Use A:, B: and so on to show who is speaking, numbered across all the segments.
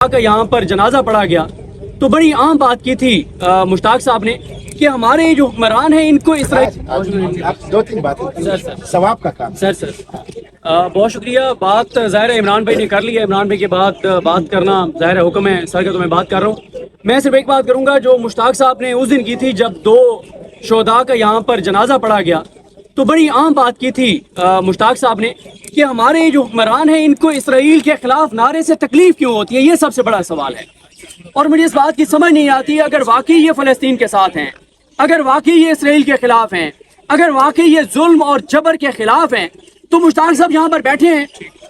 A: کا यहाँ पर जनाजा पढ़ा गया तो बड़ी आम बात की थी मुश्ताक साहब ने कि हमारे जो हुक्मरान हैं इनको इस तरह
B: आप दो तीन बातें सवाब का काम
A: सर बहुत शुक्रिया। बात ज़ाहिर है इमरान भाई ने कर ली है। इमरान भाई के बाद बात करना ज़ाहिर है हुक्म है सर का, तो मैं बात कर रहा हूँ। मैं सिर्फ एक बात करूँगा जो मुश्ताक साहब ने उस दिन की थी जब 2 शोहदा का यहाँ पर जनाजा पढ़ा गया तो बड़ी आम बात की थी मुश्ताक साहब ने कि हमारे जो हुक्मरान हैं इनको इसराइल के खिलाफ नारे से तकलीफ क्यों होती है। ये सबसे बड़ा सवाल है और मुझे इस बात की समझ नहीं आती अगर वाकई ये फ़लस्तीन के साथ हैं, अगर वाकई ये इसराइल के खिलाफ हैं, अगर वाकई ये जुल्म और जबर के खिलाफ हैं तो मुश्ताक साहब यहाँ पर बैठे हैं।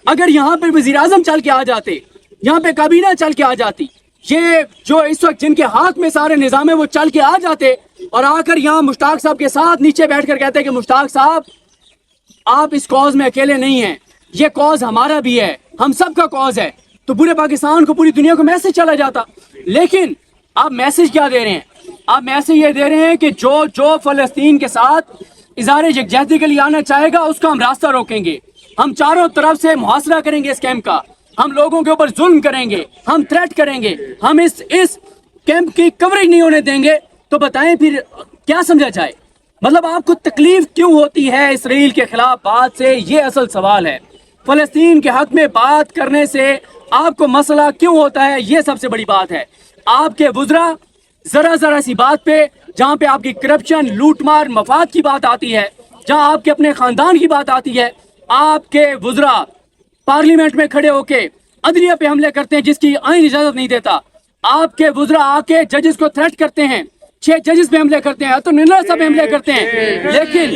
A: अगर यहाँ पर वज़ीर आज़म चल के आ जाते, यहाँ पे काबीना चल के आ जाती, ये जो इस वक्त जिनके हाथ में सारे निज़ाम है वो चल के आ जाते और आकर यहाँ मुश्ताक साहब के साथ नीचे बैठकर कहते कि मुश्ताक साहब आप इस कॉज में अकेले नहीं हैं, ये कॉज हमारा भी है, हम सब का कॉज है, तो पूरे पाकिस्तान को, पूरी दुनिया को मैसेज चला जाता। लेकिन आप मैसेज क्या दे रहे हैं? आप मैसेज ये दे रहे हैं कि जो फ़लस्तीन के साथ इज़हार यकजहती के लिए आना चाहेगा उसका हम रास्ता रोकेंगे, हम चारों तरफ से मुहासरा करेंगे इस कैंप का, हम लोगों के ऊपर जुल्म करेंगे, हम थ्रेट करेंगे, हम इस कैंप की कवरेज नहीं होने देंगे। तो बताएं फिर क्या समझा जाए? मतलब आपको तकलीफ क्यों होती है इसराइल के खिलाफ बात से? ये असल सवाल है। फ़लस्तीन के हक में बात करने से आपको मसला क्यों होता है? ये सबसे बड़ी बात है। आपके वुज़रा ज़रा सी बात पे, जहाँ पे आपकी करप्शन, लूटमार, मफाद की बात आती है, जहाँ आपके अपने ख़ानदान की बात आती है, आपके वुज़रा पार्लियामेंट में खड़े होके अदलिया पे हमले करते हैं जिसकी आईन इजाज़त नहीं देता। आपके वुज़रा आके जजेस को थ्रेट करते हैं, 6 जजेस पे हमले करते हैं, तो निर्णय सब हमले करते हैं। लेकिन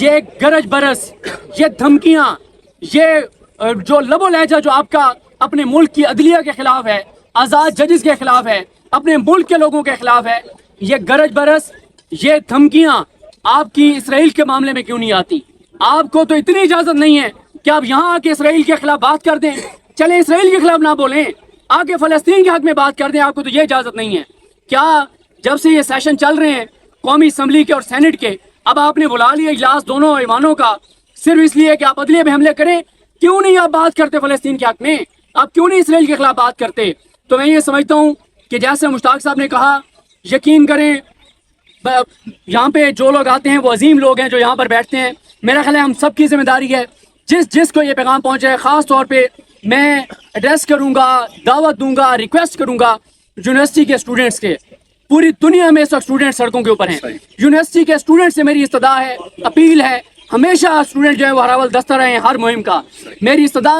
A: ये गरज बरस, ये धमकियां, ये जो लबो लहजा जो आपका अपने मुल्क की अदलिया के खिलाफ है, आज़ाद जजेस के खिलाफ है, अपने मुल्क के लोगों के खिलाफ है, ये गरज बरस, ये धमकियां आपकी इसराइल के मामले में क्यों नहीं आती? आपको तो इतनी इजाज़त नहीं है कि आप यहाँ आके इसराइल के खिलाफ बात कर दें। चले इसराइल के खिलाफ ना बोलें, आके फ़लस्तीन के हक में बात कर दें। आपको तो ये इजाज़त नहीं है। क्या जब से ये सेशन चल रहे हैं कौमी असम्बली के और सेनेट के, अब आपने बुला लिया इजलास दोनों ऐवानों का सिर्फ इसलिए कि आप अदलिया पे हमले करें? क्यों नहीं आप बात करते फ़लस्तीन के हक में? आप क्यों नहीं इसराइल के खिलाफ बात करते? तो मैं ये समझता हूँ कि जैसे मुश्ताक साहब ने कहा, यकीन करें यहाँ पे जो लोग आते हैं वो अजीम लोग हैं जो यहाँ पर बैठते हैं। मेरा ख्याल है हम सब की जिम्मेदारी है, जिसको ये पैगाम पहुँचे है, ख़ास तौर पे मैं एड्रेस करूँगा, दावत दूंगा, रिक्वेस्ट करूँगा यूनिवर्सिटी के स्टूडेंट्स के। पूरी दुनिया में इस वक्त स्टूडेंट सड़कों के ऊपर हैं। यूनिवर्सिटी के स्टूडेंट से मेरी इस्तदा है, अपील है, हमेशा स्टूडेंट जो है वो हरावल दस्ता रहे हैं हर मुहिम का। मेरी इस्तदा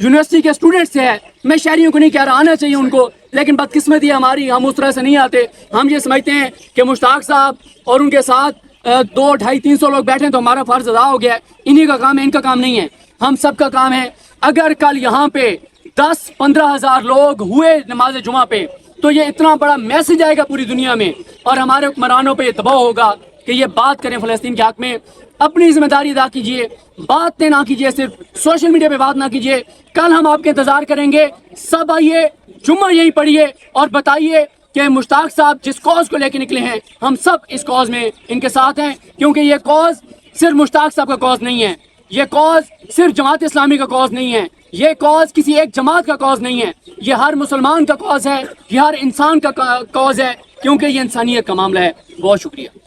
A: यूनिवर्सिटी के स्टूडेंट से है। मैं शहरियों को नहीं कह रहा आना चाहिए उनको, लेकिन बदकिस्मती है हमारी, हम उस तरह से नहीं आते। हम ये समझते हैं कि मुश्ताक साहब और उनके साथ 200, 250, 300 लोग बैठे तो हमारा फ़र्ज अदा हो गया है। इन्हीं का काम है, इनका काम नहीं है, हम सब का काम है। अगर कल यहाँ पे 10-15 हज़ार लोग हुए नमाज जुमा पे तो ये इतना बड़ा मैसेज आएगा पूरी दुनिया में और हमारे हुक्मरानों पे दबाव होगा कि ये बात करें फ़लस्तीन के हक में। अपनी जिम्मेदारी अदा कीजिए, बातें ना कीजिए, सिर्फ सोशल मीडिया पे बात ना कीजिए। कल हम आपके इंतज़ार करेंगे। सब आइए, जुम्मा यहीं पढ़िए और बताइए कि मुश्ताक साहब जिस कॉज को लेके निकले हैं, हम सब इस कॉज में इनके साथ हैं, क्योंकि ये कॉज सिर्फ मुश्ताक साहब का कॉज नहीं है, ये कॉज सिर्फ जमात इस्लामी का कॉज नहीं है, ये कॉज किसी एक जमात का कॉज नहीं है, ये हर मुसलमान का कॉज है, ये हर इंसान का कॉज है, क्योंकि ये इंसानियत का मामला है। बहुत शुक्रिया।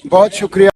B: बहुत शुक्रिया।